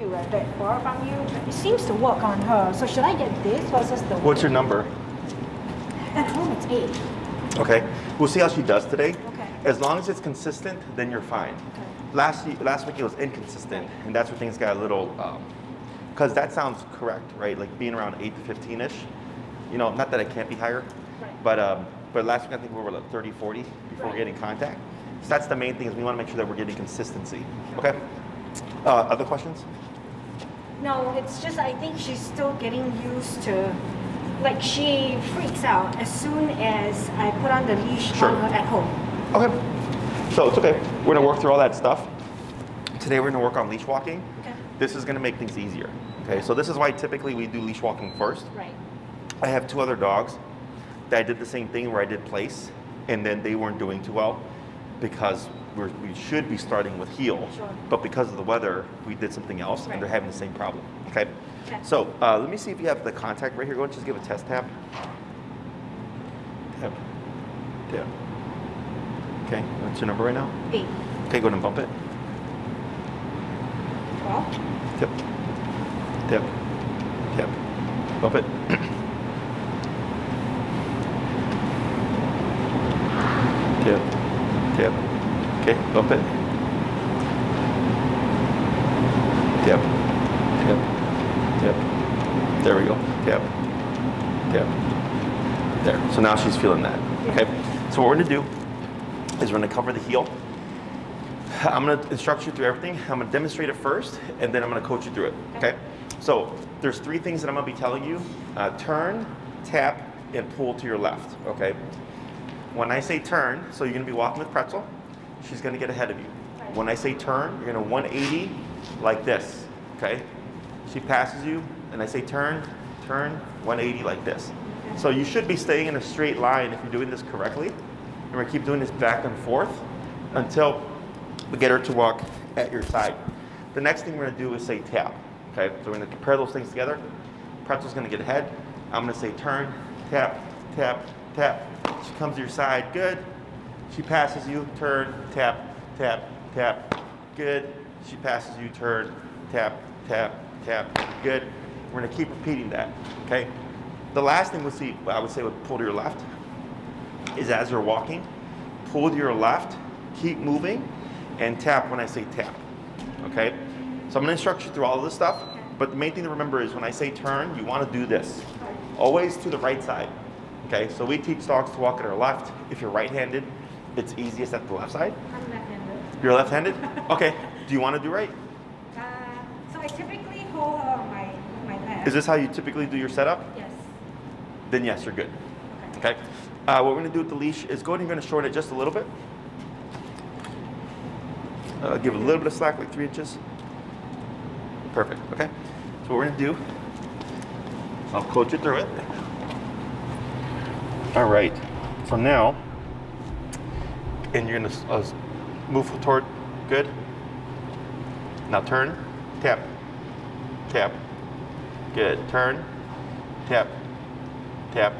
that far from you. It seems to work on her. So should I get this versus the? What's your number? At home it's 8. Okay. We'll see how she does today. Okay. As long as it's consistent, then you're fine. Okay. Last week it was inconsistent, and that's where things got a little, because that sounds correct, right? Like being around 8 to 15-ish. You know, not that it can't be higher, Right. but last week I think we were like 30, 40 before getting contact. So that's the main thing, is we want to make sure that we're getting consistency. Okay. Other questions? No, it's just I think she's still getting used to, like she freaks out as soon as I put on the leash Sure. on her at home. Okay. So it's okay. We're going to work through all that stuff. Today we're going to work on leash walking. Okay. This is going to make things easier. Okay. So this is why typically we do leash walking first. Right. I have 2 other dogs that did the same thing where I did place, and then they weren't doing too well because we should be starting with heel, Sure. but because of the weather, we did something else, Right. and they're having the same problem. Okay. Okay. So let me see if you have the contact right here. Go ahead and just give a test tap. Tap. Tap. Okay. What's your number right now? 8. Okay. Go ahead and bump it. 12. Tip. Tip. Tip. Bump it. Tip. Tip. Okay, bump it. Tip. Tip. Tip. There we go. Tip. Tip. There. So now she's feeling that. Okay. So what we're gonna do is we're gonna cover the heel. I'm gonna instruct you through everything. I'm gonna demonstrate it first, and then I'm gonna coach you through it. Okay. So there's 3 things that I'm gonna be telling you: turn, tap, and pull to your left. Okay. When I say turn, so you're gonna be walking with Pretzel. She's gonna get ahead of you. When I say turn, you're gonna 180 like this. Okay. She passes you, and I say turn, turn, 180 like this. So you should be staying in a straight line if you're doing this correctly. And we're gonna keep doing this back and forth until we get her to walk at your side. The next thing we're gonna do is say tap. Okay, so we're gonna compare those things together. Pretzel's gonna get ahead. I'm gonna say turn, tap, tap, tap. She comes to your side, good. She passes you, turn, tap, tap, tap, good. She passes you, turn, tap, tap, tap, good. We're gonna keep repeating that, okay? The last thing I would say would pull to your left, is as you're walking, pull to your left, keep moving, and tap when I say tap, okay? So I'm gonna instruct you through all of this stuff, but the main thing to remember is when I say turn, you wanna do this. Always to the right side, okay? So we teach dogs to walk at our left. If you're right-handed, it's easiest at the left side. I'm left-handed. You're left-handed? Okay, do you wanna do right? So I typically hold her on my left. Is this how you typically do your setup? Yes. Then yes, you're good, okay? What we're gonna do with the leash is go ahead and you're gonna shorten it just a little bit. Give it a little bit of slack, like 3 inches. Perfect, okay? So what we're gonna do, I'll coach you through it. All right, so now, and you're gonna move toward, good. Now turn, tap, tap, good. Turn, tap, tap,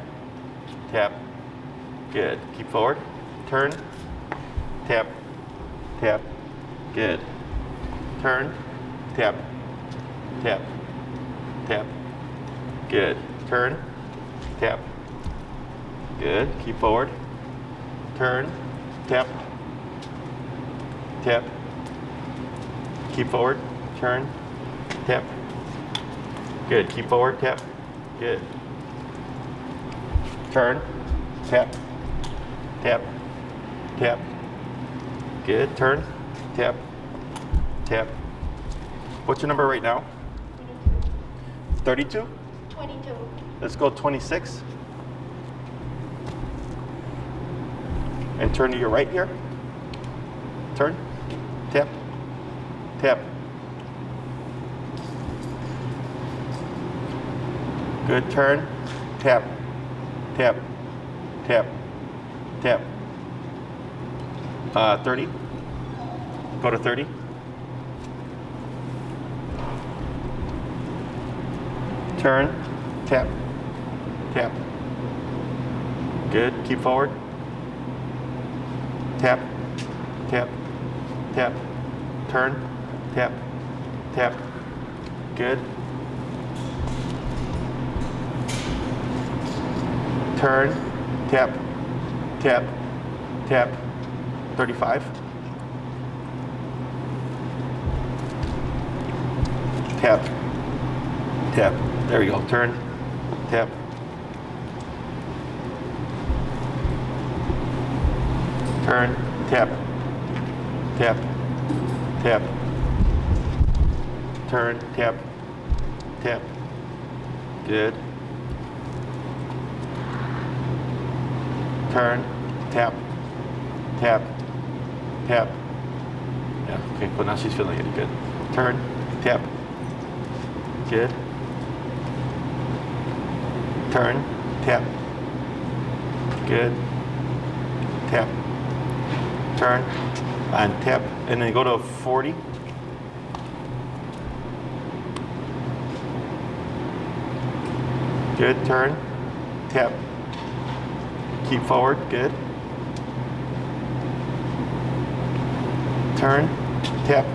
tap, good. Keep forward, turn, tap, tap, good. Turn, tap, tap, tap, good. Turn, tap, good. Keep forward, turn, tap, tap, keep forward, turn, tap, good. Keep forward, tap, good. Turn, tap, tap, tap, good. Turn, tap, tap. What's your number right now? 32? 22. Let's go 26. And turn to your right here. Turn, tap, tap. Good, turn, tap, tap, tap, tap. 30. Go to 30. Turn, tap, tap. Good, keep forward. Tap, tap, tap. Turn, tap, tap. Good. Turn, tap, tap, tap. 35. Tap, tap. There we go. Turn, tap. Turn, tap, tap, tap. Turn, tap, tap. Good. Turn, tap, tap, tap. Yeah, okay, but now she's feeling it. Good. Turn, tap. Good. Turn, tap. Good. Tap. Turn, and tap, and then go to 40. Good. Turn, tap. Keep forward. Good. Turn, tap,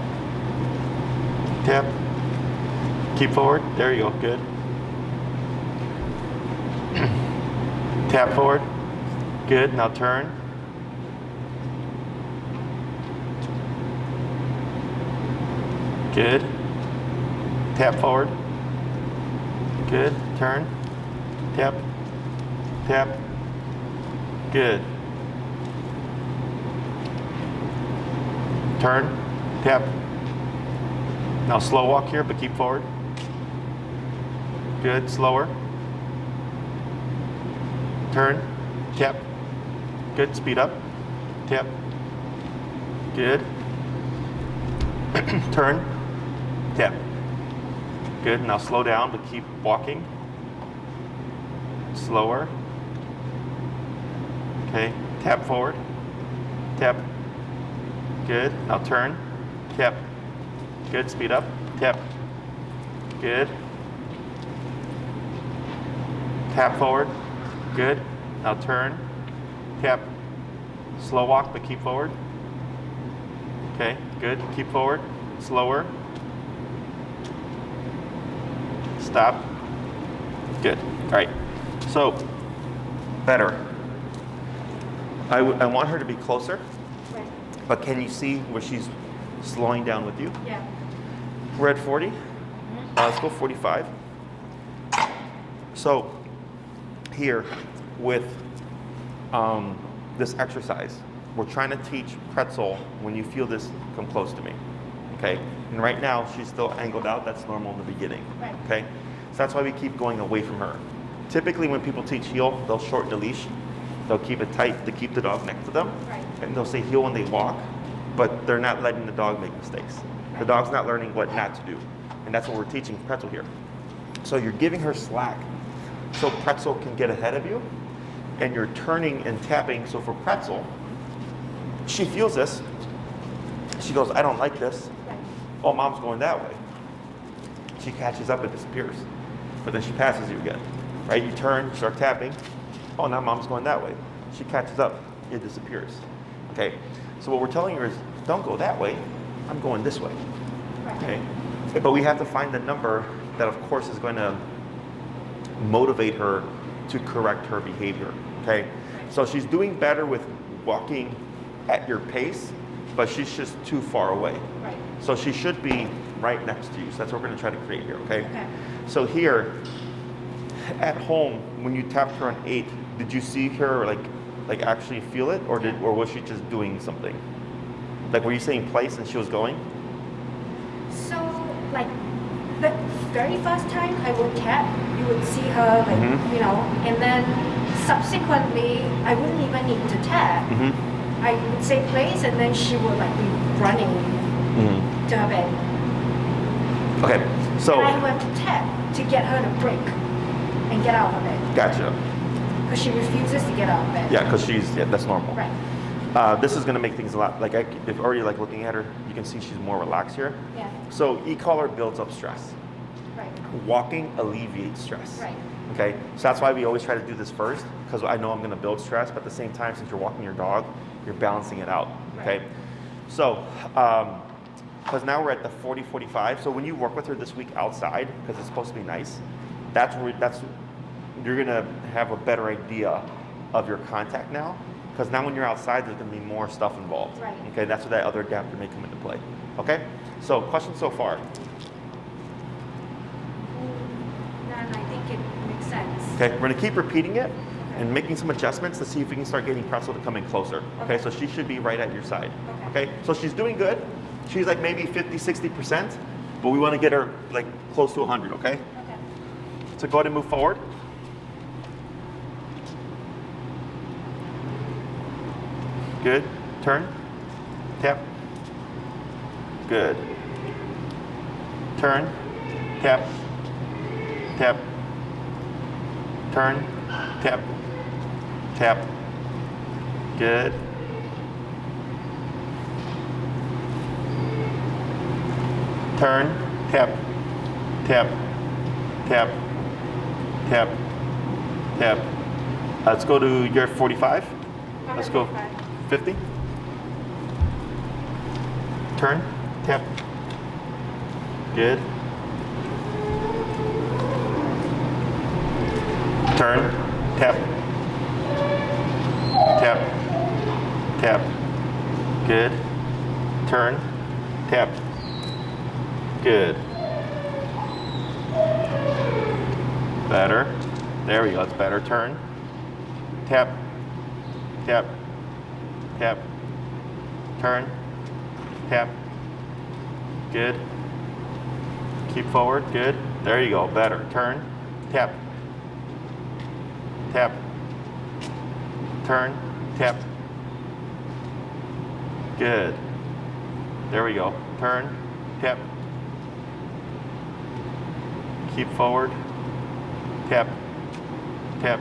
tap. Keep forward. There you go. Good. Tap forward. Good. Now turn. Good. Tap forward. Good. Turn. Tap. Tap. Good. Turn. Tap. Now slow walk here, but keep forward. Good. Slower. Turn. Tap. Good. Speed up. Tap. Good. Turn. Tap. Good. Now slow down, but keep walking. Slower. Okay. Tap forward. Tap. Good. Now turn. Tap. Good. Speed up. Tap. Good. Tap forward. Good. Now turn. Tap. Slow walk, but keep forward. Okay. Good. Keep forward. Slower. Stop. Good. All right. So, better. I want her to be closer. Right. But can you see where she's slowing down with you? Yeah. We're at 40. Let's go 45. So here with this exercise, we're trying to teach Pretzel when you feel this, come close to me. Okay? And right now she's still angled out. That's normal in the beginning. Right. Okay? So that's why we keep going away from her. Typically when people teach heel, they'll shorten the leash. They'll keep it tight to keep the dog next to them. Right. And they'll say heel when they walk, but they're not letting the dog make mistakes. The dog's not learning what not to do. And that's what we're teaching Pretzel here. So you're giving her slack so Pretzel can get ahead of you, and you're turning and tapping. So for Pretzel, she feels this. She goes, I don't like this. Right. Oh, mom's going that way. She catches up and disappears. But then she passes you again. Right? You turn, start tapping. Oh, now mom's going that way. She catches up, it disappears. Okay? So what we're telling her is, don't go that way. I'm going this way. Right. Okay? But we have to find the number that, of course, is going to motivate her to correct her behavior. Okay? So she's doing better with walking at your pace, but she's just too far away. Right. So she should be right next to you. So that's what we're going to try to create here. Okay? Okay. So here, at home, when you tapped her on 8, did you see her like actually feel it, or was she just doing something? Like, were you saying place and she was going? So, like, the very first time I would tap, you would see her, like, Mhm. and then subsequently, I wouldn't even need to tap. Mm-hmm. I would say place, and then she would, like, be running Mm-hmm. to her bed. Okay, so And I would have to tap to get her to break and get out of bed. gotcha. Because she refuses to get out of bed. Yeah, because that's normal. Right. This is going to make things a lot, like, if already like looking at her, you can see she's more relaxed here. Yeah. So e-collar builds up stress. Right. Walking alleviates stress. Right. Okay, so that's why we always try to do this first, because I know I'm going to build stress, but at the same time, since you're walking your dog, you're balancing it out. Okay, Right. so because now we're at the 40, 45. So when you work with her this week outside, because it's supposed to be nice, you're gonna have a better idea of your contact now. Because now when you're outside, there's gonna be more stuff involved. Right. Okay, that's where that other adapter may come into play. Okay, so questions so far? None, I think it makes sense. Okay, we're gonna keep repeating it and making some adjustments to see if we can start getting Pretzel to come in closer. Okay, so she should be right at your side. Okay, so she's doing good. She's like maybe 50, 60%, but we wanna get her like close to 100, okay? Okay. So go ahead and move forward. Good, turn, tap, good. Turn, tap, tap, turn, tap, tap, good. Turn, tap, tap, tap, tap, tap. Let's go to your 45. Let's go 50. Turn, tap, good. Turn, tap, tap, tap, good. Turn, tap, good. Better. There we go, it's better. Turn, tap, tap, tap, turn, tap, good. Keep forward, good. There you go, better. Turn, tap, tap, turn, tap, good. There we go. Turn, tap, keep forward, tap, tap,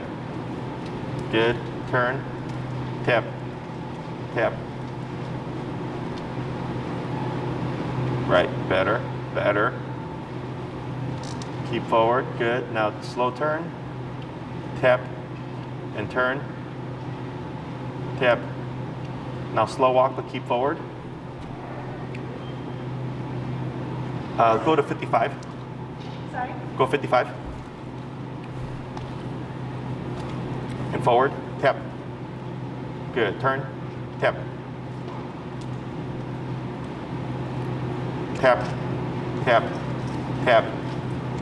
good. Turn, tap, tap. Right, better, better. Keep forward, good. Now slow turn, tap, and turn, tap. Now slow walk, but keep forward. Go to 55. Sorry? Go 55. And forward, tap. Good, turn, tap. Tap, tap, tap,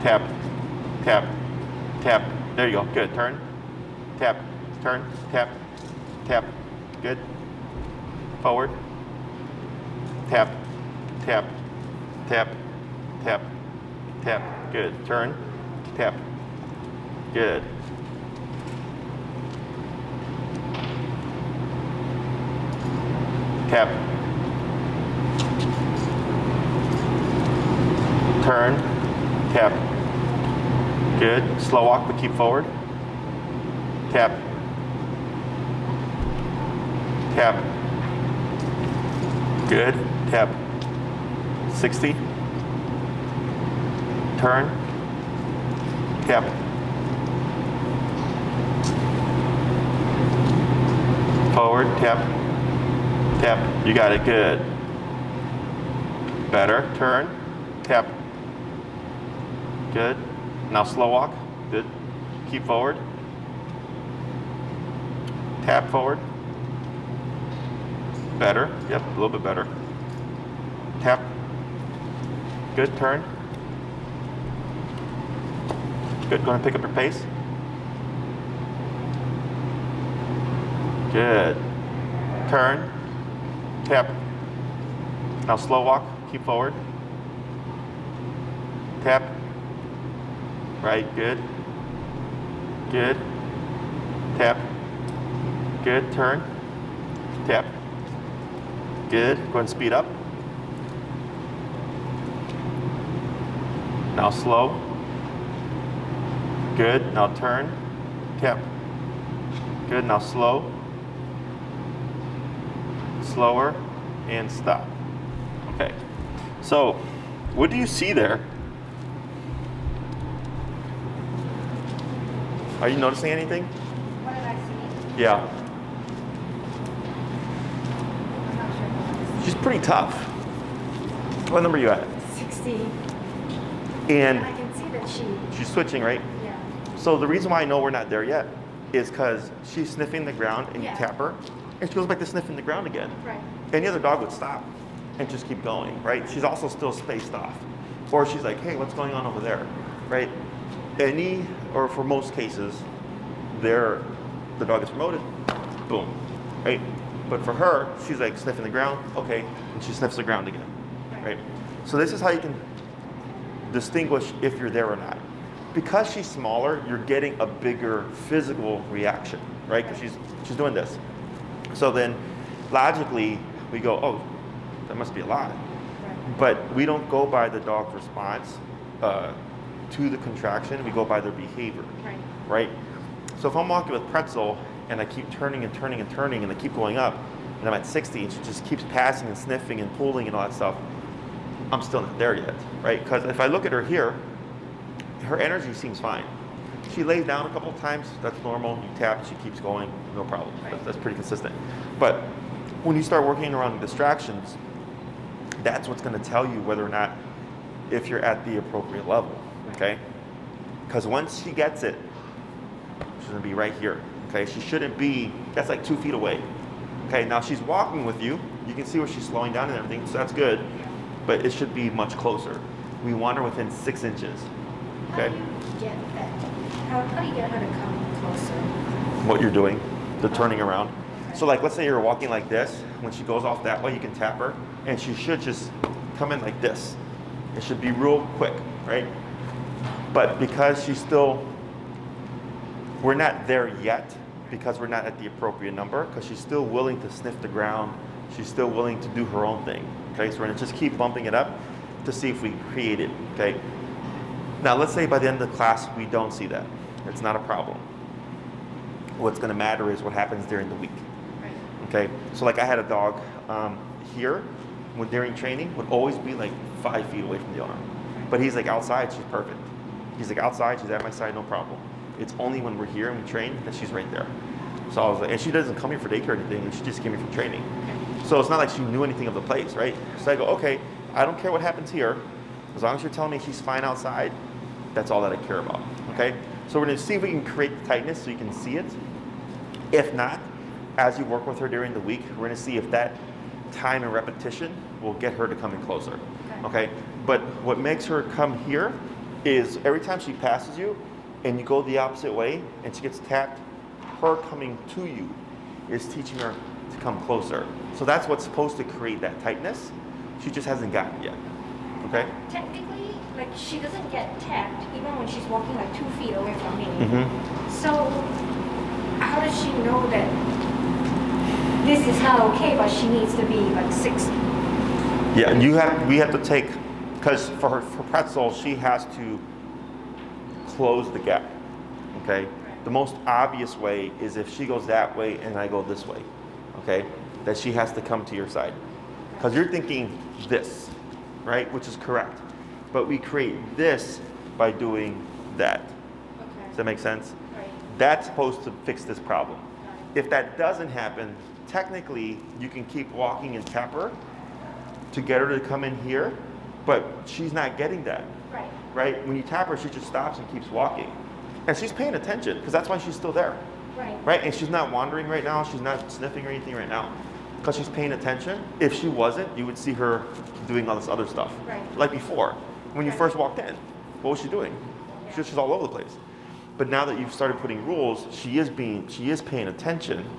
tap, tap, tap. There you go, good, turn, tap, turn, tap, tap, good. Forward, tap, tap, tap, tap, tap, good. Turn, tap, good. Tap, turn, tap, good. Slow walk, but keep forward. Tap, tap, good. Tap, 60. Turn, tap, forward, tap, tap. You got it, good. Better, turn, tap, good. Now slow walk, good. Keep forward, tap forward. Better, yep, a little bit better. Tap, good, turn. Good, go ahead and pick up your pace. Good. Turn, tap. Now slow walk, keep forward. Tap. Right, good. Good. Tap. Good, turn. Tap. Good, go ahead and speed up. Now slow. Good, now turn, tap. Good, now slow. Slower, and stop. Okay, so what do you see there? Are you noticing anything? What did I see? Yeah, I'm not sure. she's pretty tough. What number are you at? 60. And I can see that she's switching, right? yeah. So the reason why I know we're not there yet is because she's sniffing the ground and you tap her, and she goes back to sniffing the ground again. Right. Any other dog would stop and just keep going, right? She's also still spaced off. Or she's like, hey, what's going on over there, right? Or for most cases, the dog is promoted, boom, right? But for her, she's like sniffing the ground, okay, and she sniffs the ground again, right? So this is how you can distinguish if you're there or not. Because she's smaller, you're getting a bigger physical reaction, right? Because she's doing this. So then, logically, we go, oh, that must be a lot. Right. But we don't go by the dog's response to the contraction. We go by their behavior, right? So if I'm walking with Pretzel and I keep turning and turning and turning and I keep going up, and I'm at 60 and she just keeps passing and sniffing and pulling and all that stuff, I'm still not there yet, right? Because if I look at her here, her energy seems fine. She lays down a couple of times, that's normal. You tap, she keeps going, no problem. That's pretty consistent. But when you start working around distractions, that's what's going to tell you whether or not if you're at the appropriate level, okay? Because once she gets it, she's going to be right here, okay? She shouldn't be, that's like 2 feet away. Okay, now she's walking with you. You can see where she's slowing down and everything, so that's good. But it should be much closer. We want her within 6 inches. Okay? How do you get that? How do you get her to come closer? What you're doing, the turning around. So like, let's say you're walking like this. When she goes off that way, you can tap her, and she should just come in like this. It should be real quick, right? But because we're not there yet, because we're not at the appropriate number, because she's still willing to sniff the ground, she's still willing to do her own thing. Okay, so we're gonna just keep bumping it up to see if we create it, okay? Now let's say by the end of the class, we don't see that. It's not a problem. What's gonna matter is what happens during the week. Okay, so like I had a dog here, when during training, would always be like 5 feet away from the owner. But he's like outside, she's perfect. He's like outside, she's at my side, no problem. It's only when we're here and we train that she's right there. So I was like, and she doesn't come here for daycare or anything, and she just came here for training. So it's not like she knew anything of the place, right? So I go, okay, I don't care what happens here. As long as you're telling me she's fine outside, that's all that I care about, okay? So we're gonna see if we can create the tightness so you can see it. If not, as you work with her during the week, we're gonna see if that time and repetition will get her to come in closer, okay? But what makes her come here is every time she passes you and you go the opposite way and she gets tapped, her coming to you is teaching her to come closer. So that's what's supposed to create that tightness. She just hasn't gotten it yet, okay? Technically, like she doesn't get tapped even when she's walking like 2 feet away from me. So how does she know that this is not okay, but she needs to be like 60? Yeah, and we have to take, because for Pretzel, she has to close the gap, okay? The most obvious way is if she goes that way and I go this way, okay? That she has to come to your side. Because you're thinking this, right? Which is correct. But we create this by doing that. Okay. Does that make sense? Right. That's supposed to fix this problem. If that doesn't happen, technically you can keep walking and tap her to get her to come in here, but she's not getting that. Right. Right? When you tap her, she just stops and keeps walking. And she's paying attention, because that's why she's still there. Right. Right? And she's not wandering right now, she's not sniffing or anything right now, because she's paying attention. If she wasn't, you would see her doing all this other stuff. Right. Like before, when you first walked in, what was she doing? She's all over the place. But now that you've started putting rules, she is paying attention.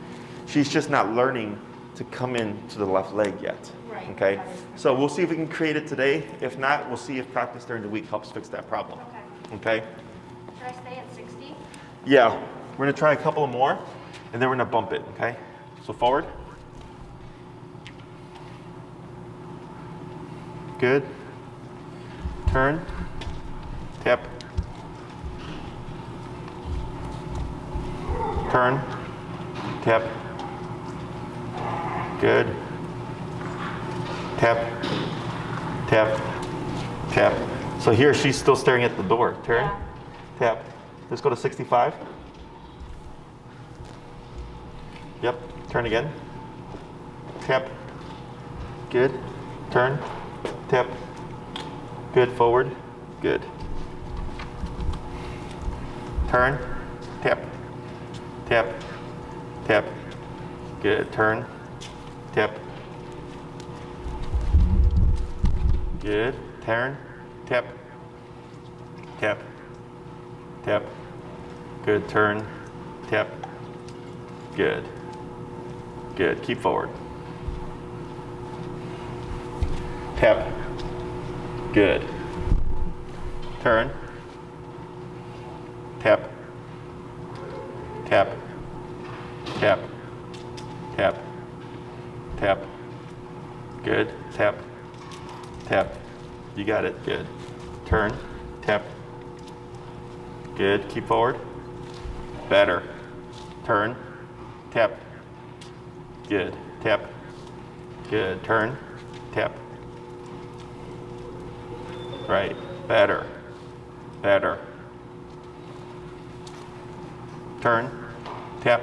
She's just not learning to come in to the left leg yet. Right. Okay? So we'll see if we can create it today. If not, we'll see if practice during the week helps fix that problem. Okay? Should I stay at 60? Yeah. We're gonna try a couple more, and then we're gonna bump it, okay? So forward. Good. Turn. Tap. Turn. Tap. Good. Tap. Tap. Tap. So here she's still staring at the door. Turn. Yeah. Tap. Let's go to 65. Yep. Turn again. Tap. Good. Turn. tap. Good, forward, good. Turn, tap, tap, tap. Good, turn, tap. Good, turn, tap, tap, tap. Good, turn, tap. Good, good, keep forward. Tap, good. Turn, tap, tap, tap, tap, tap. Good, tap, tap. You got it, good. Turn, tap. Good, keep forward. Better. Turn, tap. Good, tap. Good, turn, tap. Right, better, better. Turn, tap,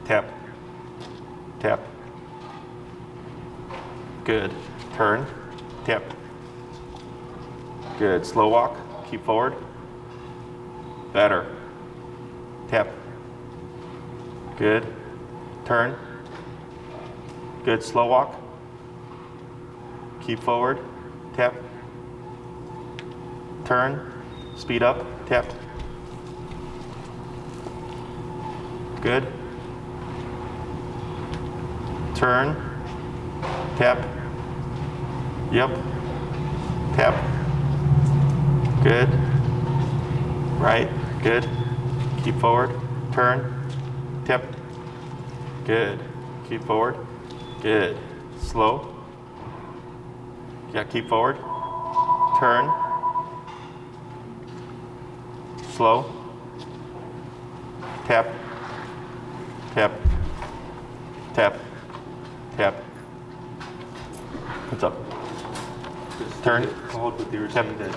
tap, tap. Good, turn, tap. Good, slow walk, keep forward. Better, tap. Good, turn. Good, slow walk. Keep forward, tap. Turn, speed up, tap. Good. Turn, tap. Yep. Tap. Good. Right, good. Keep forward, turn, tap. Good. Keep forward, good. Slow. Yeah, keep forward, turn. Slow. Tap. Tap. Tap. Tap. What's up? Turn. Called, but they were saying that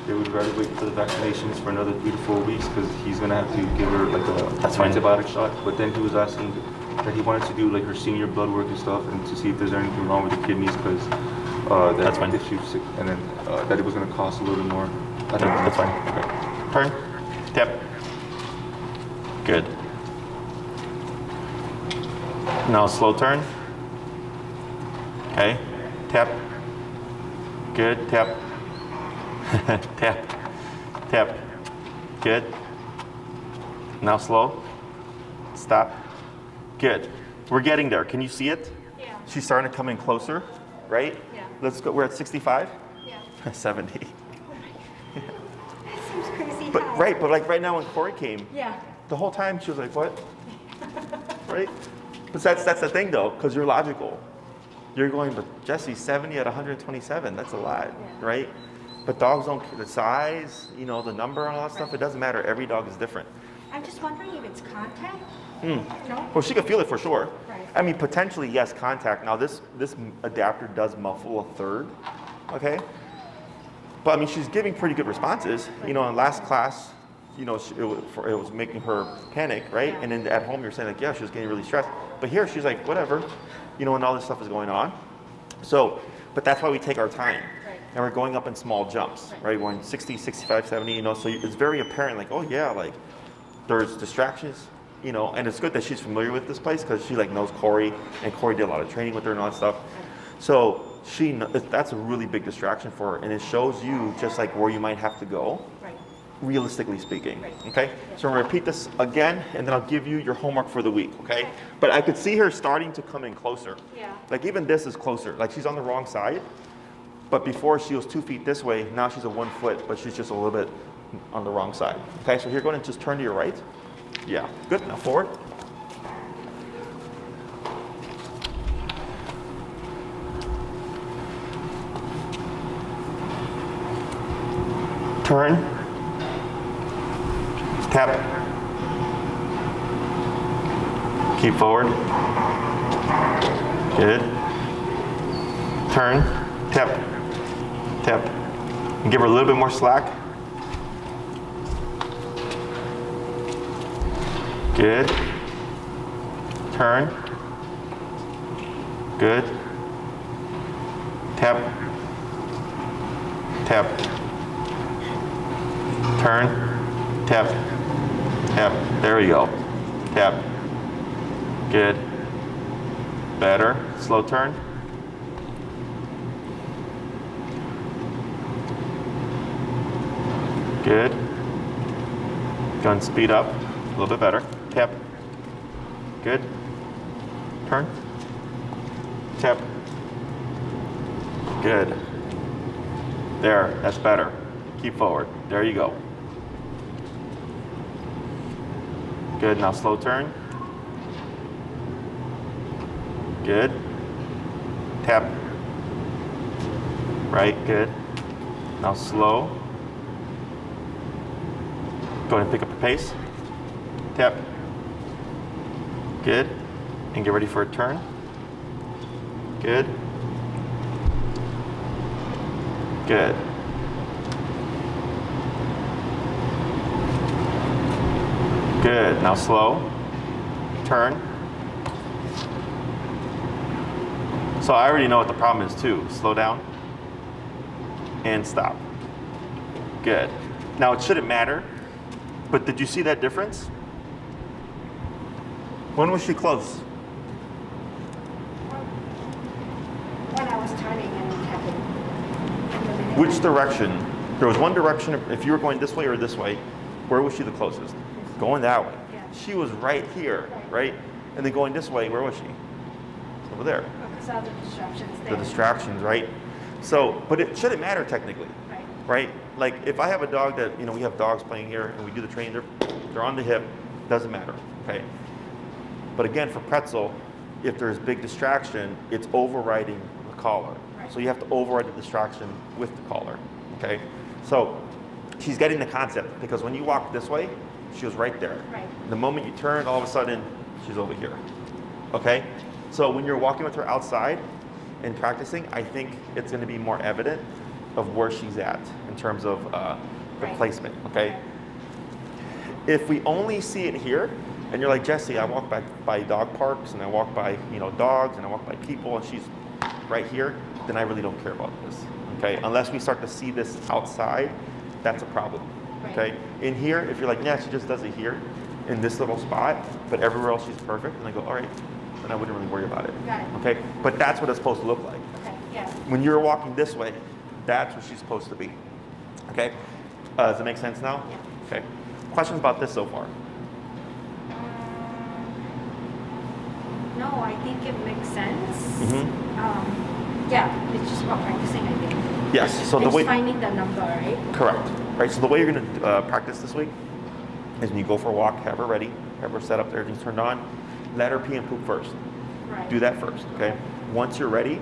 they would rather wait for the vaccinations for another 3 to 4 weeks because he's gonna have to give her like That's a fine. antibiotic shot. But then he was asking that he wanted to do like her senior blood work and stuff, and to see if there's anything wrong with the kidneys because That's fine. if she was sick, and then that it was gonna cost a little bit more. I think That's fine. Okay. Turn. Tap. Good. Now slow turn. Okay. Tap. Good. Tap. Tap. Tap. Good. Now slow. Stop. Good. We're getting there. Can you see it? Yeah. She's starting to come in closer, right? Yeah. Let's go. We're at 65? Yeah. 70. That seems crazy But high. right, but like right now when Corey came, Yeah. the whole time she was like, what? Right? But that's the thing though, because you're logical. You're going, but Jesse's 70 at 127. That's a lot, Yeah. right? But dogs don't, the size, you know, the number and all that stuff, it doesn't matter. Every dog is different. I'm just wondering if it's contact? Hmm. No? Well, she could feel it for sure. Right. I mean, potentially, yes, contact. Now, this adapter does muffle a third, okay? But I mean, she's giving pretty good responses. You know, in last class, you know, it was making her panic, right? Yeah. And then at home, you're saying like, yeah, she was getting really stressed. But here, she's like, whatever, you know, and all this stuff is going on. So, but that's why we take our time. Right. And we're going up in small jumps, right? We're in 60, 65, 70, you know, so it's very apparent, like, oh yeah, like, there's distractions, you know, and it's good that she's familiar with this place because she like knows Corey, and Corey did a lot of training with her and all that stuff. So that's a really big distraction for her, and it shows you just like where you might have to go, Right. realistically speaking. Right. Okay, so I'm gonna repeat this again, and then I'll give you your homework for the week. Okay, but I could see her starting to come in closer. Yeah. Like even this is closer. Like she's on the wrong side, but before she was 2 feet this way. Now she's a 1 foot, but she's just a little bit on the wrong side. Okay, so you're going to just turn to your right. Yeah, good. Now forward. Turn. Tap. Keep forward. Good. Turn. Tap. Tap. And give her a little bit more slack. Good. Turn. Good. Tap. tap, turn, tap, tap. There we go. Tap. Good. Better. Slow turn. Good. Gun speed up. A little bit better. Tap. Good. Turn. Tap. Good. There. That's better. Keep forward. There you go. Good. Now slow turn. Good. Tap. Right. Good. Now slow. Go ahead and pick up the pace. Tap. Good. And get ready for a turn. Good. Good. Good. Now slow. Turn. So I already know what the problem is too. Slow down. And stop. Good. Now it shouldn't matter, but did you see that difference? When was she close? When I was turning and tapping. Which direction? There was one direction, if you were going this way or this way, where was she the closest? Going that way. Yeah. She was right here, right? And then going this way, where was she? Over there. Because of the distractions The there. distractions, right? So, but it shouldn't matter technically, Right. right? Like if I have a dog that, we have dogs playing here and we do the training, they're on the hip, doesn't matter, okay? But again, for Pretzel, if there's big distraction, it's overriding the collar. Right. So you have to override the distraction with the collar, okay? So she's getting the concept because when you walk this way, she was right there. Right. The moment you turn, all of a sudden, she's over here, okay? So when you're walking with her outside and practicing, I think it's gonna be more evident of where she's at in terms of the Right. placement, okay? If we only see it here, and you're like, Jesse, I walk by dog parks and I walk by, dogs and I walk by people and she's right here, then I really don't care about this, okay? Unless we start to see this outside, that's a problem, Right. okay? In here, if you're like, yeah, she just does it here in this little spot, but everywhere else she's perfect, and I go, all right, then I wouldn't really worry about it, Got it. okay? But that's what it's supposed to look like. Okay, yeah. When you're walking this way, that's where she's supposed to be, okay? Does it make sense now? Yeah. Okay. Questions about this so far? No, I think it makes sense. Mhm. Yeah, it's just about practicing, I think. Yes, so the It's way, finding the number, right? correct, right? So the way you're gonna practice this week is when you go for a walk, have her ready, have her set up, everything's turned on, let her pee and poop first. Right. Do that first, okay? Once you're ready,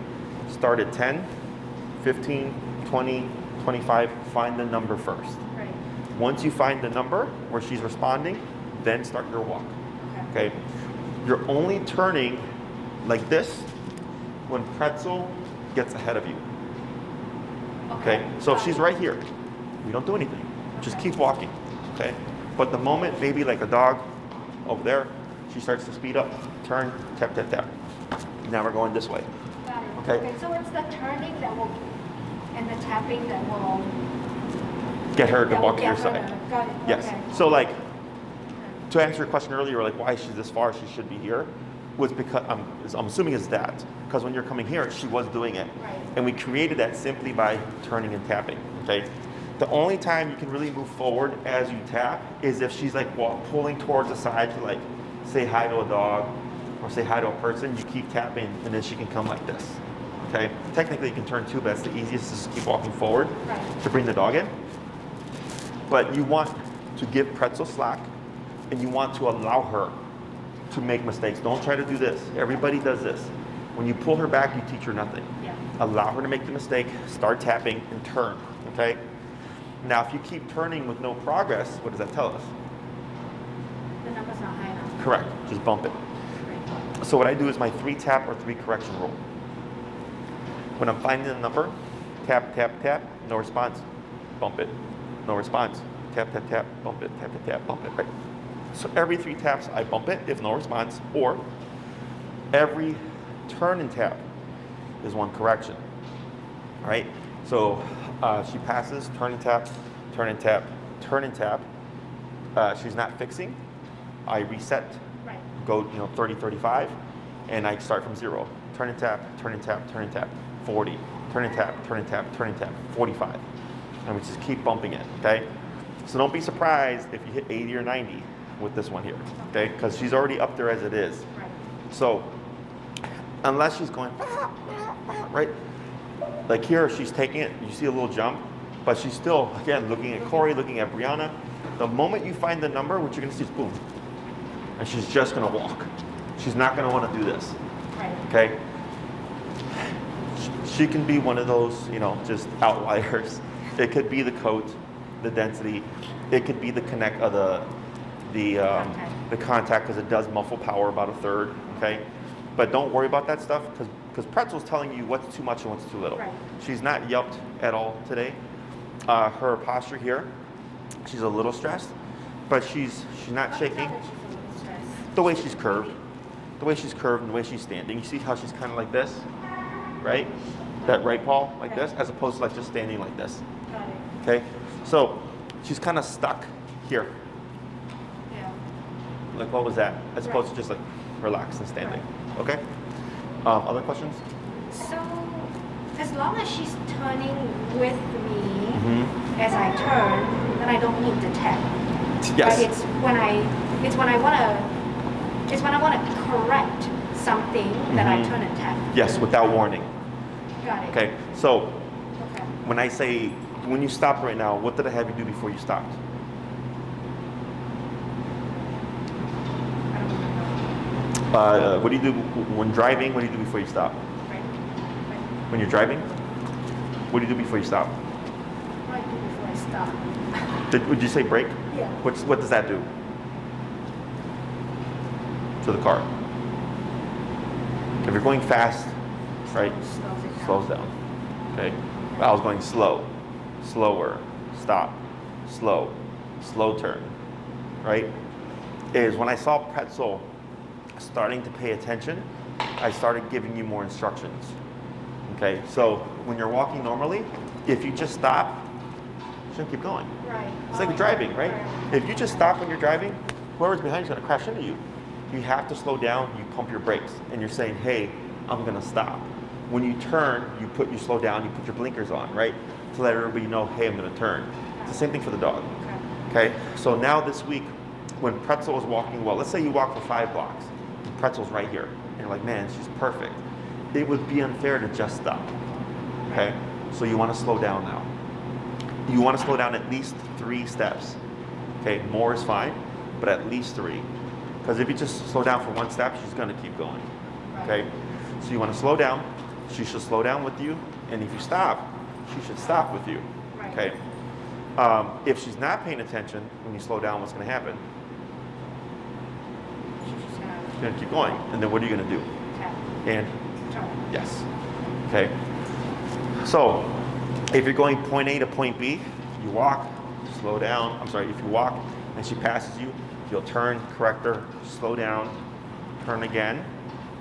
start at 10, 15, 20, 25, find the number first. Right. Once you find the number where she's responding, then start your walk, Okay. okay? You're only turning like this when Pretzel gets ahead of you, okay? So if she's right here, we don't do anything. Just Okay. keep walking, okay? But the moment, maybe like a dog over there, she starts to speed up, turn, tap, tap, tap. Now we're going this way. Got it. Okay. So it's the turning that will, and the tapping that will. Get her to that will walk to your get her side. to- Got it. Yes. Okay. So like, to answer your question earlier, like why she's this far, she should be here, was because, I'm assuming is that, because when you're coming here, she was doing it. Right. And we created that simply by turning and tapping, okay? The only time you can really move forward as you tap is if she's like pulling towards the side to like say hi to a dog or say hi to a person, you keep tapping and then she can come like this, okay? Technically you can turn too, but that's the easiest, is just keep walking forward Right. to bring the dog in. But you want to give Pretzel slack and you want to allow her to make mistakes. Don't try to do this. Everybody does this. When you pull her back, you teach her nothing. Yeah. Allow her to make the mistake, start tapping, and turn, okay? Now, if you keep turning with no progress, what does that tell us? The number's not high enough. Correct, just bump it. Right. So what I do is my 3 tap or 3 correction rule. When I'm finding the number, tap, tap, tap, no response, bump it. No response, tap, tap, tap, bump it, tap, tap, tap, bump it, right? So every 3 taps, I bump it if no response, or every turn and tap is 1 correction, all right? So she passes, turn and tap, turn and tap, turn and tap. She's not fixing. I reset, Right. go 30, 35, and I start from 0. Turn and tap, turn and tap, turn and tap, 40. Turn and tap, turn and tap, turn and tap, 45. And we just keep bumping it, okay? So don't be surprised if you hit 80 or 90 with this one here, okay? Because she's already up there as it is. Right. So unless she's going, right? Like here, she's taking it, you see a little jump, but she's still, again, looking at Corey, looking at Brianna. The moment you find the number, what you're gonna see is boom. And she's just gonna walk. She's not gonna wanna do this, Right. okay? She can be one of those, just outliers. It could be the coat, the density. It could be the connect, the contact, because it does muffle power about a third, okay? But don't worry about that stuff, because Pretzel's telling you what's too much and what's too little. Right. She's not yelped at all today. Her posture here, she's a little stressed, but she's not shaking. The way she's curved, and the way she's standing. You see how she's kind of like this, right? That right paw like this, as opposed to like just standing like this. Got it. Okay, so she's kind of stuck here. Yeah. Like what was that? As opposed to just like relaxed and standing. Okay. Other questions? So, as long as she's turning with me Mm-hmm. as I turn, then I don't need to tap. Yes. But it's when I want to correct something that I Mhm. turn and tap. Yes, without warning. Got it. Okay. So Okay. when you stopped right now, what did I have you do before you stopped? I don't remember. What do you do when driving? What do you do before you stop? Right. When you're driving, what do you do before you stop? What do I do before I stop? Would you say brake? Yeah. What does that do to the car? If you're going fast, right, Slows it down. slows down. Okay. I was going slow, slower, stop, slow, slow turn, right? Is when I saw Pretzel starting to pay attention, I started giving you more instructions. Okay, so when you're walking normally, if you just stop, you shouldn't keep going. Right. It's like driving, right? If you just stop when you're driving, whoever's behind you is going to crash into you. You have to slow down, you pump your brakes, and you're saying, hey, I'm going to stop. When you turn, you slow down, you put your blinkers on, right? To let everybody know, hey, I'm going to turn. It's the same thing for the dog. Okay, so now this week, when Pretzel is walking well, let's say you walk for 5 blocks, and Pretzel's right here, and you're like, man, she's perfect. It would be unfair to just stop. Okay, so you want to slow down now. You want to slow down at least 3 steps. Okay, more is fine, but at least 3. Because if you just slow down for 1 step, she's going to keep going. Okay, so you want to slow down. She should slow down with you, and if you stop, she should stop with you. Right. Okay. If she's not paying attention when you slow down, what's going to happen? She's just gonna She's going to keep going, and then what are you going to do? tap. And Turn. yes. Okay. So if you're going point A to point B, you walk, slow down. I'm sorry, if you walk and she passes you, you'll turn, correct her, slow down, turn again,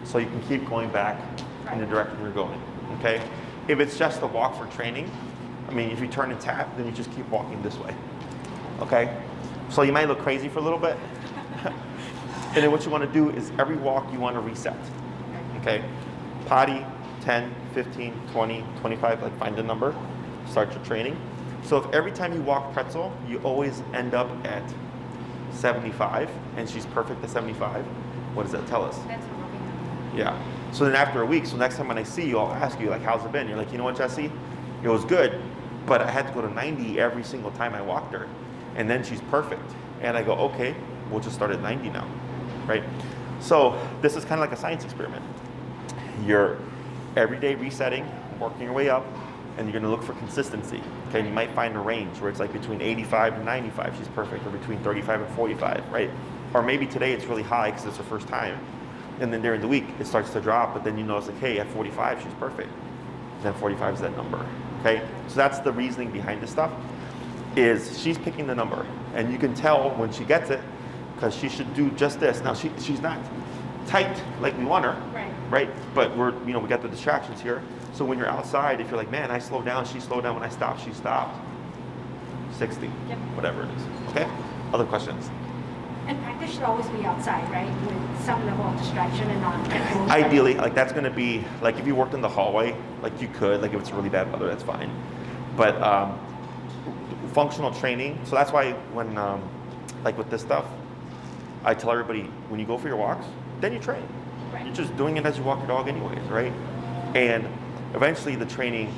so you can keep going back in the direction you're going. Okay? If it's just a walk for training, I mean, if you turn and tap, then you just keep walking this way. Okay? So you might look crazy for a little bit. And then what you want to do is every walk you want to reset. Okay? Potty, 10, 15, 20, 25, like find a number, start your training. So if every time you walk Pretzel, you always end up at 75, and she's perfect at 75, what does that tell us? That's what we're looking Yeah. So then after a week, so next time when I see you, I'll ask you, like, how's it been? You're like, you know what, Jesse? It was good, but I had to go to 90 every single time I walked her. And then she's perfect. And I go, okay, we'll just start at 90 now, right? So this is kind of like a science experiment. You're every day resetting, working your way up, and you're gonna look for consistency. Okay, and you might find a range where it's like between 85 and 95, she's perfect, or between 35 and 45, right? Or maybe today it's really high because it's her first time. And then during the week, it starts to drop, but then you notice like, hey, at 45, she's perfect. Then 45 is that number, okay? So that's the reasoning behind this stuff, is she's picking the number. And you can tell when she gets it, because she should do just this. Now, she's not tight like we want her, Right. right? But we got the distractions here. So when you're outside, if you're like, man, I slowed down, she slowed down, when I stopped, she stopped. 60, Yep. whatever it is. Okay? Other questions? And practice should always be outside, right? With some level of distraction and not enclosed. Ideally, like that's gonna be, like if you worked in the hallway, like you could, like if it's really bad weather, that's fine. But functional training, so that's why when, like with this stuff, I tell everybody, when you go for your walks, then you train. Right. You're just doing it as you walk your dog anyways, right? And eventually the training,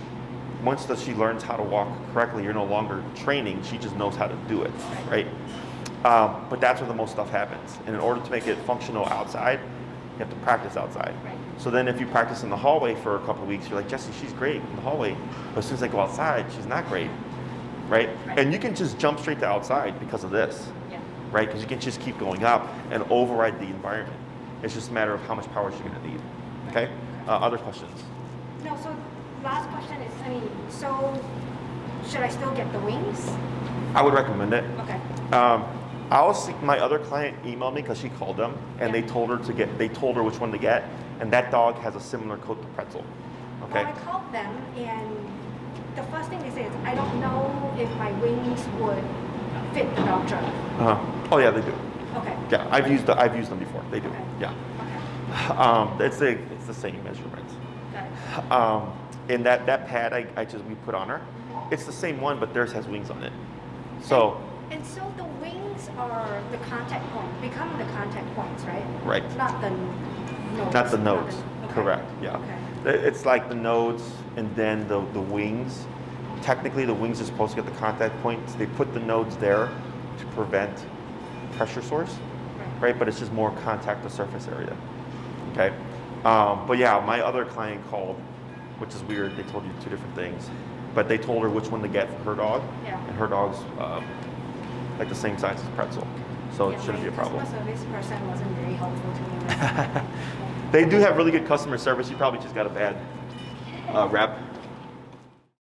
once she learns how to walk correctly, you're no longer training, she just knows how to do it, right? But that's where the most stuff happens. And in order to make it functional outside, you have to practice outside. Right. So then if you practice in the hallway for a couple of weeks, you're like, Jesse, she's great in the hallway. But as soon as I go outside, she's not great, right? And you can just jump straight to outside because of this, Yeah. right? Because you can just keep going up and override the environment. It's just a matter of how much power she's gonna need, okay? Other questions? No, so last question is, I mean, so should I still get the wings? I would recommend it. Okay. I'll see, my other client emailed me because she called them and Yeah. they told her which one to get, and that dog has a similar coat to Pretzel. Okay. Well, I called them, and the first thing they say is, I don't know if my wings would fit the dog trailer. Oh yeah, they do. Okay. Yeah, I've used them before. They do. Okay. Yeah. Okay. It's the same measurements. Got it. And that pad we put on her, it's the same one, but theirs has wings on it. So. And so the wings are the contact point, become the contact points, right? Right. Not the nodes. Not the nodes. Okay. Correct. Yeah. Okay. It's like the nodes and then the wings. Technically, the wings are supposed to get the contact points. They put the nodes there to prevent pressure source, right? But it's just more contact to surface area. Okay. But yeah, my other client called, which is weird. They told you two different things, but they told her which one to get for her dog, Yeah. and her dog's like the same size as Pretzel, so Yeah, it shouldn't be a problem. My customer service person wasn't very helpful to me. They do have really good customer service. You probably just got a bad rep.